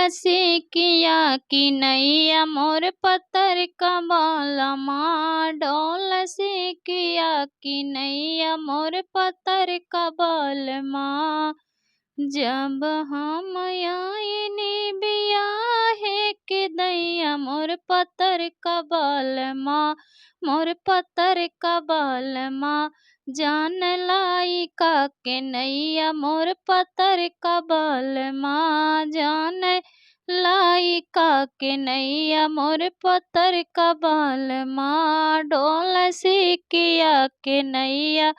से किया कि नैया मोर पतर कबालमा, डोल से किया कि नैया मोर पतर कबालमा। जब हम आईनी बियाहे के दैया मोर पतर कबालमा, मोर पतर कबालमा। जान लाई का के नैया मोर पतर कबालमा, जान लाई का के नैया मोर पतर कबालमा। डोल से किया के नैया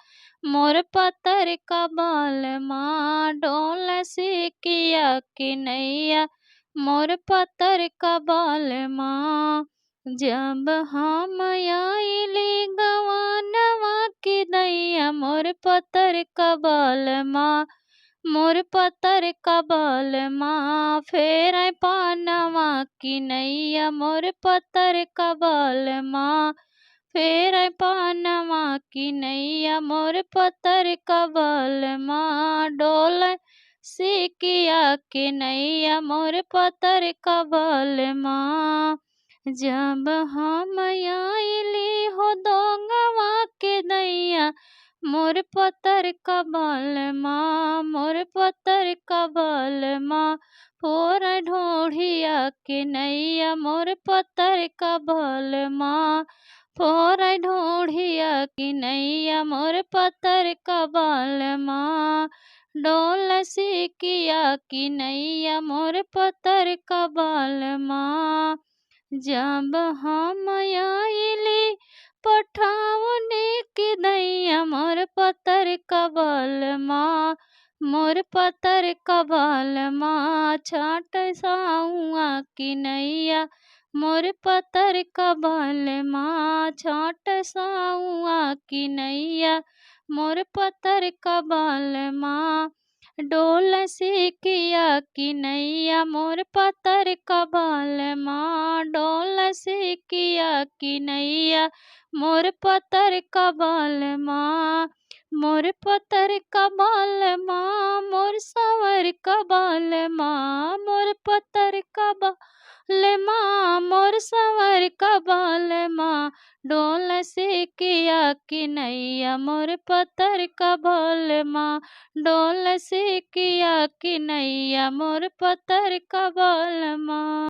मोर पतर कबालमा, डोल से किया के नैया मोर पतर कबालमा। जब हम आइली गवानवा के दैया मोर पतर कबालमा, मोर पतर कबालमा। फेर पानवा की नैया मोर पतर कबालमा, फेर पानवा की नैया मोर पतर कबालमा। डोल से किया के नैया मोर पतर कबालमा। जब हम आइली हो दोंगवा के दैया मोर पतर कबालमा, मोर पतर कबालमा। फोर ढोढ़िया के नैया मोर पतर कबालमा, फोर ढोढ़िया की नैया मोर पतर कबालमा। डोल से किया कि नैया मोर पतर कबालमा। जब हम आइली पठावने के दैया मोर पतर कबालमा, मोर पतर कबालमा। छाट साउआ की नैया मोर पतर कबालमा, छाट साउआ की नैया मोर पतर कबालमा। डोल से किया कि नैया मोर पतर कबालमा, डोल से किया कि नैया मोर पतर कबालमा। मोर पतर कबालमा, मोर संवर कबालमा, मोर पतर कबालमा, मोर संवर कबालमा। डोल से किया कि नैया मोर पतर कबालमा, डोल से किया कि नैया मोर पतर कबालमा।